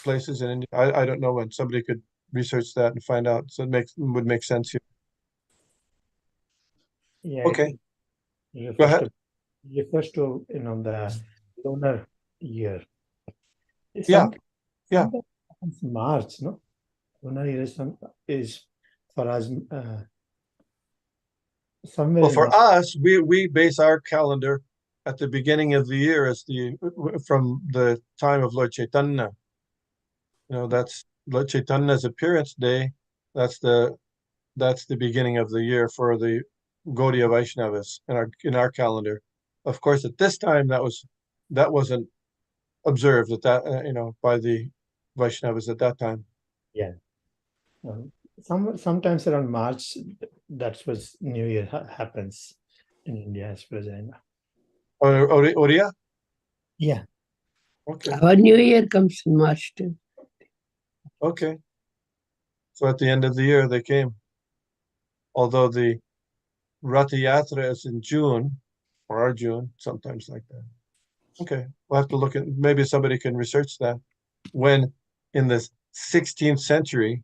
places in India. I don't know when. Somebody could research that and find out. So it would make sense here. Yeah. Okay. Go ahead. Refers to the lunar year. Yeah. It's March, no? Lunar year is for us somewhere Well, in for us, we base our calendar at the beginning of the year as from the time of Lord Chaitanya. You know, that's Lord Chaitanya's appearance day. That's the beginning of the year for the Gaudiya Vaishnavas in our calendar. Of course, at this time that wasn't observed by the Vaishnavas at that time. Yeah. Sometimes around March, that's what New Year happens in India, as far as I know. Oriya? Yeah. Okay. Our New Year comes in March too. Okay. So at the end of the year they came. Although the Ratha Yatra is in June, or our June, sometimes like that. Okay. We'll have to look at, maybe somebody can research that. When in the 16th century,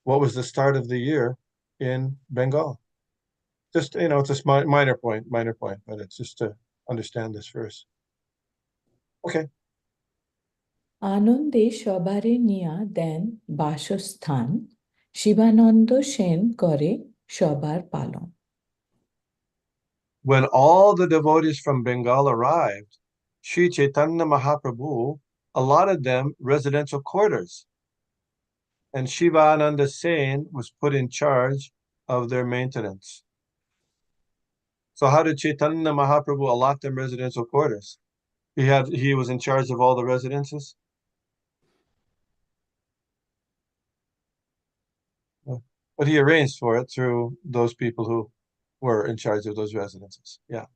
what was the start of the year in Bengal? Just, it's a minor point, but it's just to understand this first. Okay. আনন্দে সবারে নিয়া দেন বাসস্থান, শিবানন্দ সেন করে সবার পালন। When all the devotees from Bengal arrived, Sri Chaitanya Mahaprabhu allotted them residential quarters, and Shivananda Sen was put in charge of their maintenance. So how did Chaitanya Mahaprabhu allot them residential quarters? He was in charge of all the residences? But he arranged for it through those people who were in charge of those residences. Yeah.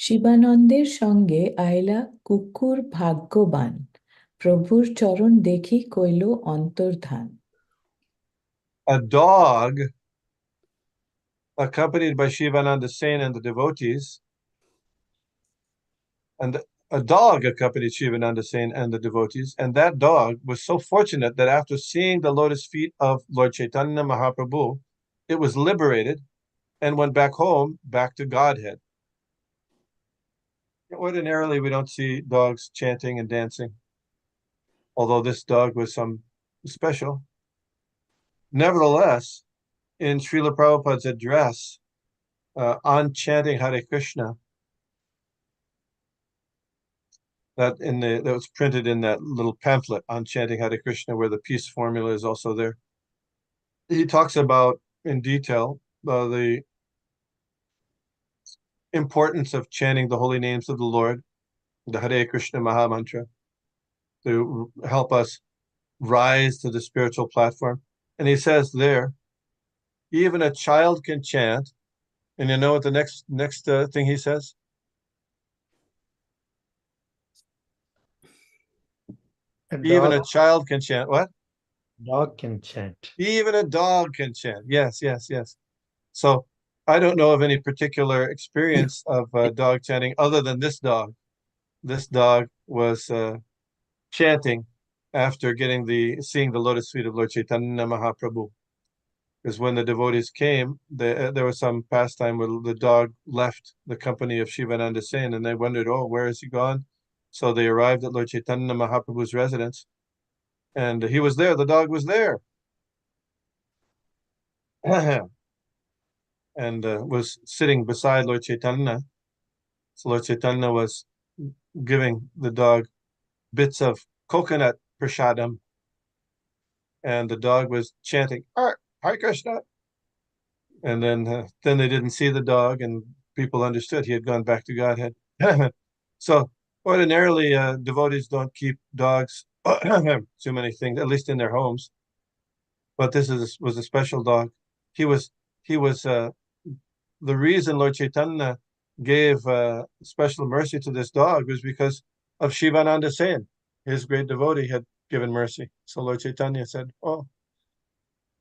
শিবানন্দের সঙ্গে আইলা কুকুর ভাগ্যবান, প্রভুর চরণ দেখি কইল অন্তর্ধান। A dog accompanied by Shivananda Sen and the devotees, and a dog accompanied Shivananda Sen and the devotees, and that dog was so fortunate that after seeing the lotus feet of Lord Chaitanya Mahaprabhu, it was liberated and went back home, back to Godhead. Ordinarily, we don't see dogs chanting and dancing, although this dog was some special. Nevertheless, in Srila Prabhupada's address on chanting Hare Krishna, that was printed in that little pamphlet on chanting Hare Krishna, where the peace formula is also there. He talks about in detail the importance of chanting the holy names of the Lord, the Hare Krishna Maha Mantra, to help us rise to the spiritual platform. And he says there, even a child can chant. And you know what the next thing he says? Even a child can chant. What? Dog can chant. Even a dog can chant. Yes, yes, yes. So I don't know of any particular experience of dog chanting other than this dog. This dog was chanting after seeing the lotus feet of Lord Chaitanya Mahaprabhu. Because when the devotees came, there was some pastime where the dog left the company of Shivananda Sen, and they wondered, oh, where has he gone? So they arrived at Lord Chaitanya Mahaprabhu's residence, and he was there. The dog was there. And was sitting beside Lord Chaitanya. So Lord Chaitanya was giving the dog bits of coconut prashadam, and the dog was chanting, Hare Krishna. And then they didn't see the dog, and people understood he had gone back to Godhead. So ordinarily, devotees don't keep dogs too many things, at least in their homes. But this was a special dog. He was the reason Lord Chaitanya gave special mercy to this dog was because of Shivananda Sen. His great devotee had given mercy. So Lord Chaitanya said, oh,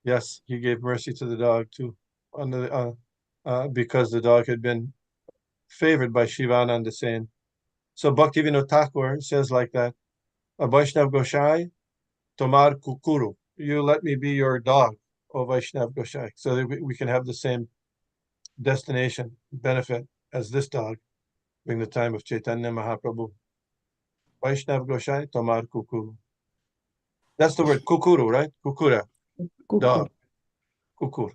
yes, he gave mercy to the dog too, because the dog had been favored by Shivananda Sen. So Bhaktivinoda Thakur says like that, Vaishnav Goshai, Tomar Kukuru, you let me be your dog, O Vaishnav Goshai, so that we can have the same destination benefit as this dog during the time of Chaitanya Mahaprabhu. Vaishnav Goshai Tomar Kukuru. That's the word kukuru, right? Kukura. Kukur. Dog. Kukur.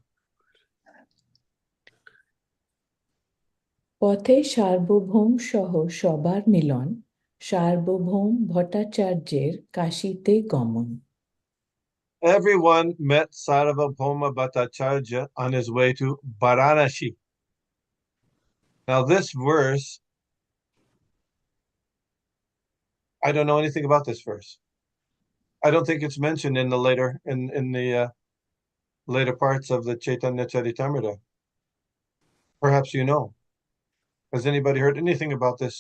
পথে সার্বভৌম সহ সবার মিলন, সার্বভৌম ভট্টাচার্যের কাশীতে গমন। Everyone met Sarvabhauma Bhattacharya on his way to Varanasi. Now this verse, I don't know anything about this verse. I don't think it's mentioned in the later parts of the Caitanya Caritamrita. Perhaps you know. Has anybody heard anything about this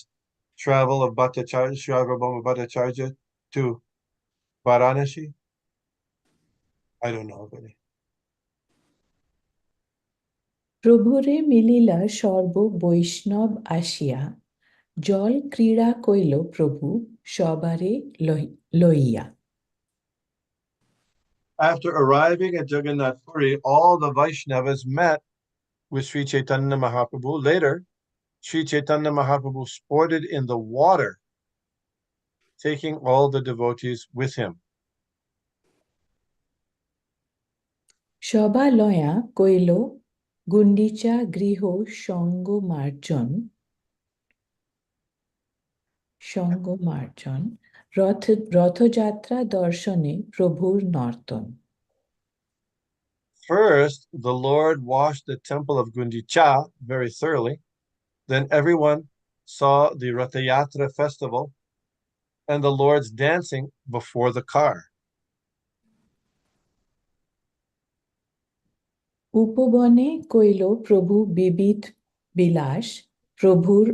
travel of Bhattacharya, Sarvabhauma Bhattacharya to Varanasi? I don't know of any. প্রভুরে মিলিলা সর্ব বৈষ্ণব আসিয়া, জল ক্রীড়া কইল প্রভু সবারে লইয়া। After arriving at Jagannath Puri, all the Vaishnavas met with Sri Chaitanya Mahaprabhu. Later, Sri Chaitanya Mahaprabhu sported in the water, taking all the devotees with him. সবা লয়া কইল গুন্ডিচা গৃহ সঙ্গমার্জন, রথযাত্রা দর্শনে প্রভুর নর্তন। First, the Lord washed the temple of Gundicha very thoroughly. Then everyone saw the Rathayatra festival and the Lord's dancing before the car. উপবনে কইল প্রভু বিবিধ বিলাস, প্রভুর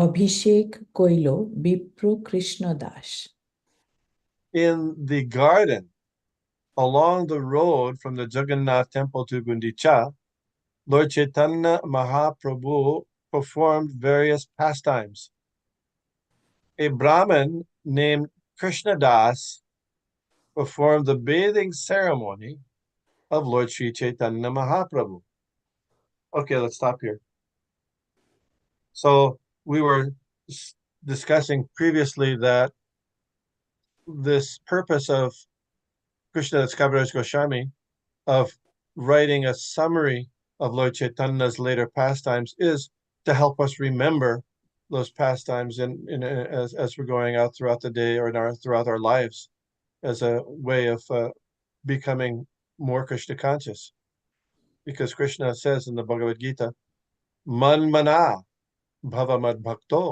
অভিষেক কইল বিপ্র Krishna Das. In the garden, along the road from the Jagannath temple to Gundicha, Lord Chaitanya Mahaprabhu performed various pastimes. A Brahmin named Krishnadas performed the bathing ceremony of Lord Sri Chaitanya Mahaprabhu. Okay, let's stop here. So we were discussing previously that this purpose of Krishnadas Kaviraj Goswami of writing a summary of Lord Chaitanya's later pastimes is to help us remember those pastimes as we're going out throughout the day or throughout our lives, as a way of becoming more Krishna conscious. Because Krishna says in the Bhagavad Gita, Man mana bhava mad bhakto,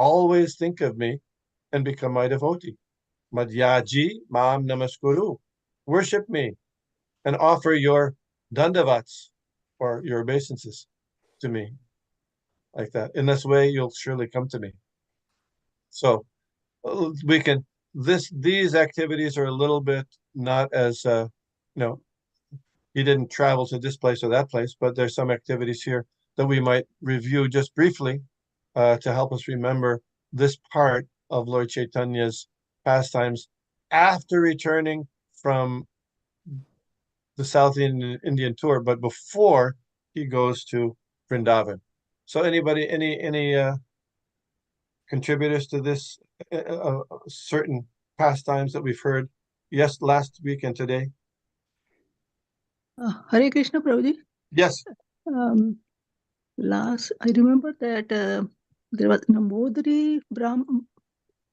always think of me and become my devotee. Madhyaji mam namaskuru, worship me and offer your dandavats or your obeisances to me. Like that. In this way, you'll surely come to me. So we can, these activities are a little bit not as, he didn't travel to this place or that place, but there's some activities here that we might review just briefly to help us remember this part of Lord Chaitanya's pastimes after returning from the South Indian tour, but before he goes to Vrindavan. So anybody, any contributors to this certain pastimes that we've heard last week and today? Hare Krishna, Prabhuji. Yes. I remember that there was Nambodari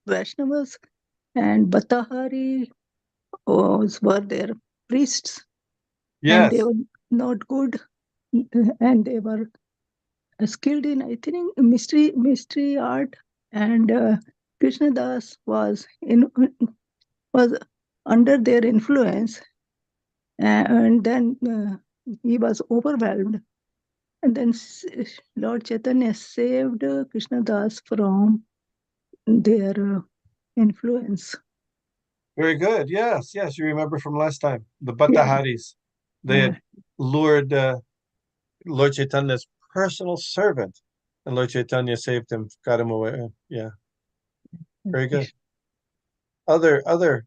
Vaishnavas and Bhattahari were their priests. Yes. And they were not good, and they were skilled in, I think, mystery art. And Krishnadas was under their influence, and then he was overwhelmed. And then Lord Chaitanya saved Krishnadas from their influence. Very good. Yes. You remember from last time. The Bhattaharis. They had lured Lord Chaitanya's personal servant, and Lord Chaitanya saved him, got him away. Yeah. Very good. Other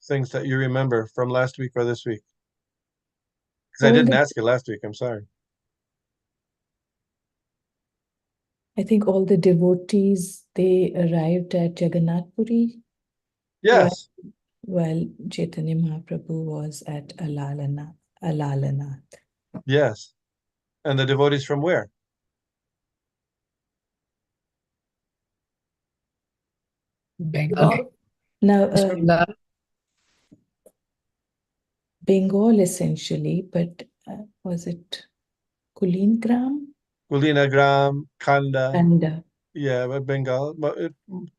things that you remember from last week or this week? Because I didn't ask you last week. I'm sorry. I I think all the devotees, they arrived at Jagannath Puri Yes, while Chaitanya Mahaprabhu was at Alalanath. yes. And the devotees from where? Bengal. Now, Bengal. Bengal essentially, but was it Kulingram? Kulinagram, Kanda. And Yeah, but Bengal.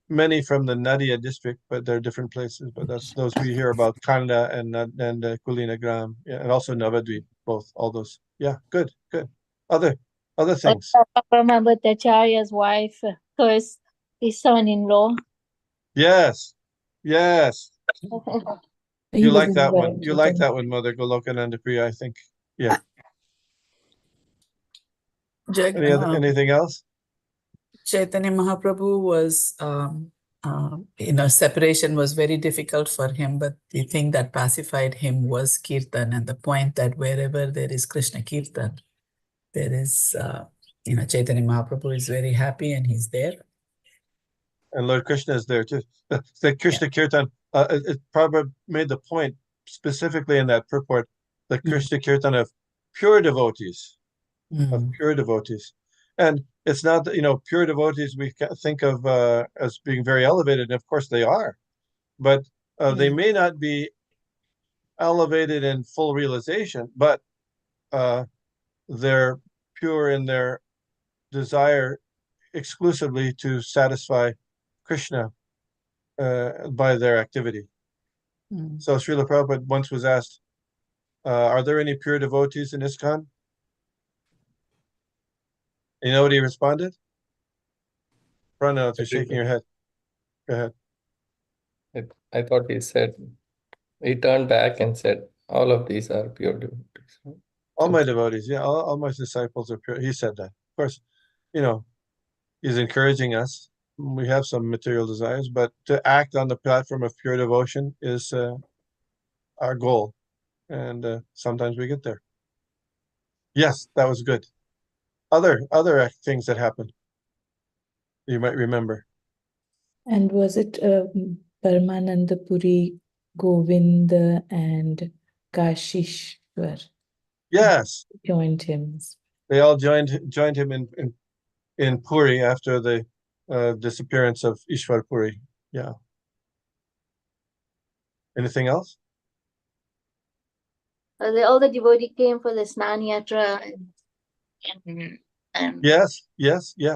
Many from the Nadia district, but they're different places. But that's those we hear about Kanda and Kulinagram, yeah, and also Navadvip, both all those. Yeah, good. Other things. Brahma Bhattacharya's wife cursed his son-in-law. Yes. he You was like that one. involved You with like them. that one, Mother Golokananda Priya, I think. Yeah. Anything else? Chaitanya Mahaprabhu was, separation was very difficult for him, but the thing that pacified him was Kirtan, and the point that wherever there is Krishna Kirtan, there is, Chaitanya Mahaprabhu is very happy and he's there. And Lord Krishna is there too. The Krishna Kirtan, it probably made the point specifically in that purport, the Krishna Kirtan of pure devotees, And it's not that, pure devotees we think of as being very elevated, and of course they are, but they may not be elevated in full realization, but they're pure in their desire exclusively to satisfy Krishna by their activity. So Srila Prabhupada once was asked, are there any pure devotees in ISKCON? You know what he responded? Pranav, you're shaking your head. Go ahead. I thought he turned back and said, all of these are pure devotees. All my devotees, yeah, all my disciples are pure. He said that. Of course, he's encouraging us. We have some material desires, but to act on the platform of pure devotion is our goal. And sometimes we get there. Yes, that was good. Other things that happened, you might remember. And was it Paramananda Puri, Govinda, and Kashishwar? Yes, Joined him. they all joined him in Puri after the disappearance of Ishwar Puri. Yeah. Anything else? All the devotees came for the Snan Yatra and Yes. Jagannath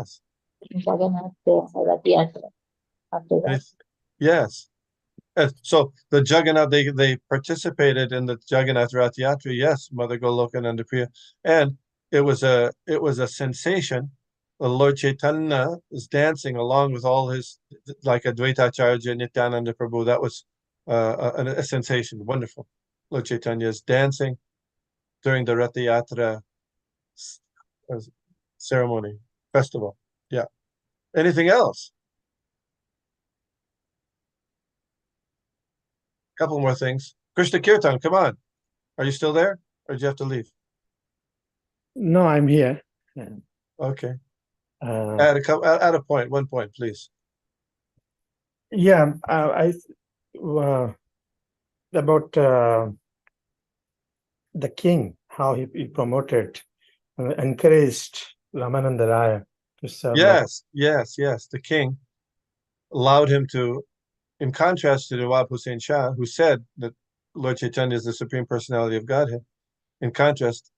Rath Yatra after that. Yes. And so the Jagannath, they participated in the Jagannath Rath Yatra. Yes, Mother Golokananda Priya, and it was a sensation. The Lord Chaitanya is dancing along with all his, like Advaitacharya, Nityananda Prabhu. That was a sensation. Wonderful. Lord Chaitanya is dancing during the Rath Yatra ceremony, festival. Yeah. Anything else? Couple more things. Krishna Kirtan, come on. Are you still there? Or did you have to leave? No, I'm here. Okay. Add a point, 1 point, please. Yeah, about the king, how he promoted, encouraged Ramananda Raya to serve. Yes. The king allowed him to, in contrast to Nawab Hussain Shah, who said that Lord Chaitanya is the Supreme Personality of Godhead. In contrast,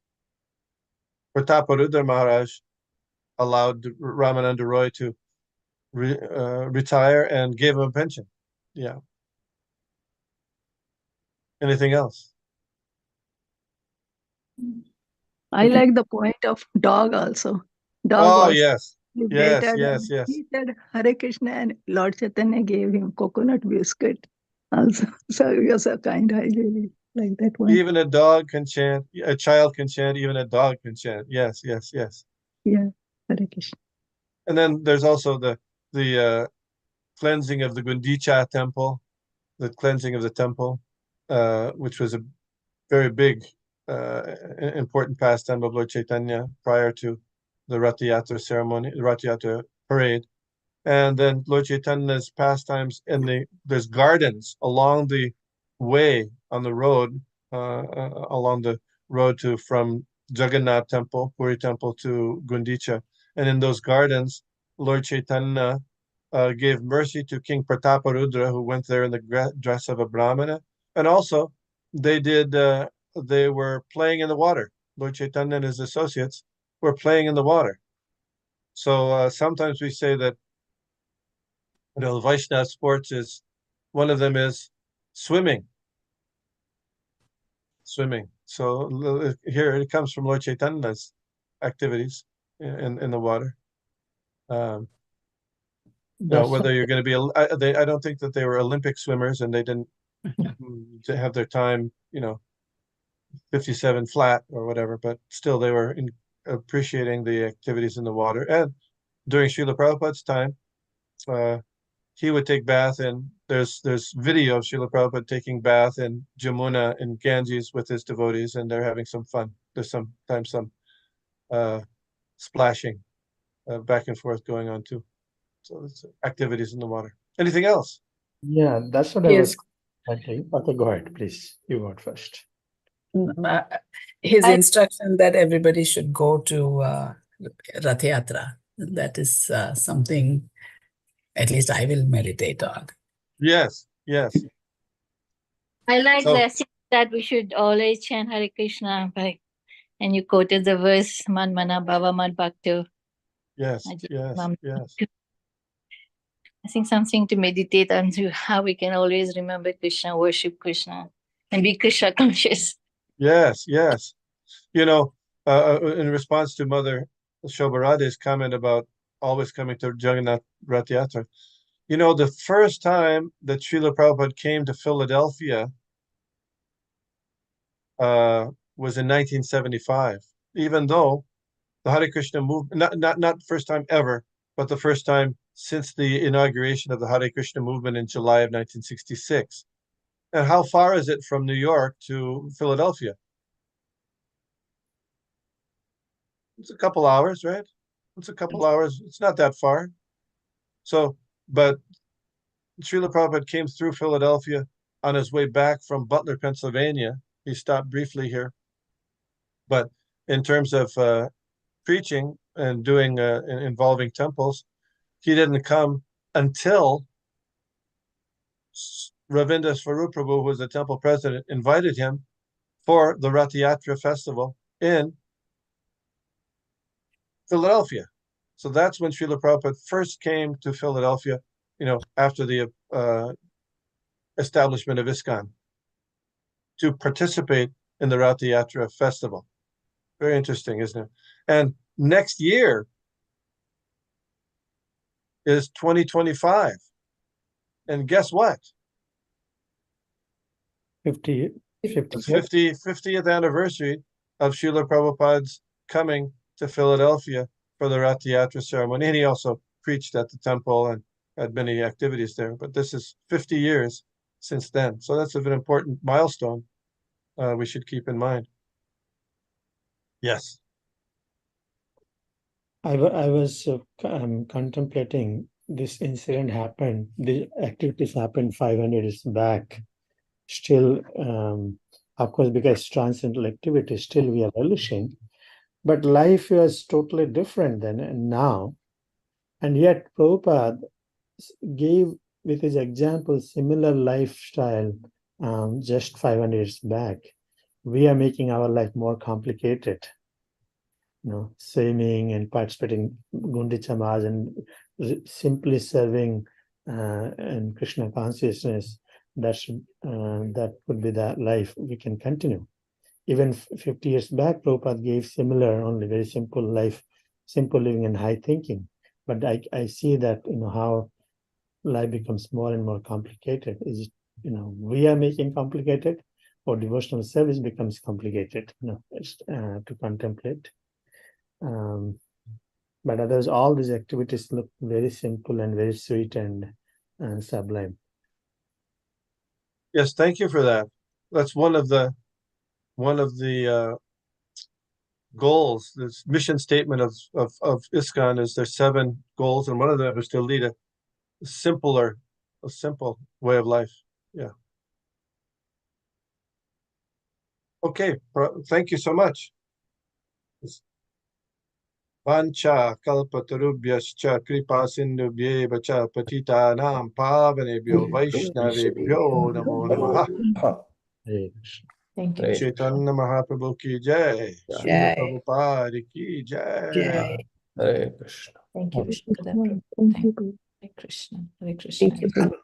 Prataparudra Maharaj allowed Ramananda Roy to retire and gave him a pension. Yeah. Anything else? I like the point of dog also. Dog Oh, was yes. liberated. Yes. He said Hare Krishna, and Lord Chaitanya gave him coconut biscuit also. So it was a kind. I really like that one. Even a dog can chant, a child can chant, even a dog can chant. Yes. Yeah, Hare Krishna. And then there's also the cleansing of the Gundicha temple, the cleansing of the temple, which was a very big, important pastime of Lord Chaitanya prior to Rath Yatra ceremony, the Rath Yatra parade. And then Lord Chaitanya's pastimes there's gardens along the way on the road, along the road from Jagannath Temple, Puri Temple to Gundicha. And in those gardens, Lord Chaitanya gave mercy to King Prataparudra, who went there in the dress of a Brahmana. And also, they were playing in the water. Lord Chaitanya and his associates were playing in the water. So sometimes we say that the Vaishnava sports is, one of them is swimming. So here it comes from Lord Chaitanya's activities in the water. Whether you're going to be, I don't think that they were Olympic swimmers and they didn't have their time, 57 flat or whatever, but still they were appreciating the activities in the water. And during Srila Prabhupada's time, he would take bath there's video of Srila Prabhupada taking bath in Jamuna and Ganges with his devotees, and they're having some fun. There's sometimes some splashing back and forth going on too. So it's activities in the water. Anything else? Yeah, that's what Yes. I was thinking. Okay, go ahead, please. You go first. His instruction that everybody should go to Rath Yatra. That is something at least I will meditate on. Yes. I like So- lesson that we should always chant Hare Krishna. And you quoted the verse, Man Mana Bhava Mad Bhakto. Yes. I think something to meditate on, to how we can always remember Krishna, worship Krishna, and be Krishna conscious. Yes. In response to Mother Shobharade's comment about always coming to Jagannath Rath Yatra, the first time that Srila Prabhupada came to Philadelphia was in 1975, even though the Hare Krishna movement, not first time ever, but the first time since the inauguration of the Hare Krishna movement in July of 1966. And how far is it from New York to Philadelphia? It's a couple hours, right? It's a couple hours. It's not that far. So, but Srila Prabhupada came through Philadelphia on his way back from Butler, Pennsylvania. He stopped briefly here. But in terms of preaching and doing involving temples, he didn't come until Ravinda Swarup Prabhu, who was the temple president, invited him for the Rath Yatra festival in Philadelphia. So that's when Srila Prabhupada first came to Philadelphia, after the establishment of ISKCON, to participate in the Rath Yatra festival. Very interesting, isn't it? And next year is 2025. And guess what? 50th 50th anniversary of Srila Prabhupada's coming to Philadelphia for the Rath Yatra ceremony. And he also preached at the temple and had many activities there. But this is 50 years since then. So that's an important milestone we should keep in mind. Yes. I was contemplating this incident happened, the activities happened 500 years back. Still, of course, because transcendental activity, still we are relishing. But life was totally different then and now. And yet Prabhupada gave, with his example, similar lifestyle just 500 years back. We are making our life more complicated. Swimming and participating Gundicha Maharaj and simply serving in Krishna consciousness. That would be the life we can continue. Even 50 years back, Prabhupada gave similar, only very simple life, simple living and high thinking. But I see that, how life becomes more and more complicated. Is it, we are making complicated, or devotional service becomes complicated, to contemplate. But otherwise, all these activities look very simple and very sweet and sublime. Yes, thank you for that. That's one of the goals. This mission statement of ISKCON is there's 7 goals, and one of them is to lead a simple way of life. Yeah. Okay, thank you so much. Vancha kalpatarubhyascha kripa sindhubhyeva cha patitanam pavanebhyo vaishnavebhyo namo namaha. Hare Krishna. Thank you. Hare Chaitanya Mahaprabhu ki jai. Srila Jai. Prabhupada ki jai. Jai. Hare Krishna. Thank you, Hare Vishnugada Krishna. Prabhu. Thank you. Hare Krishna. Hare Krishna. Thank you, Prabhu.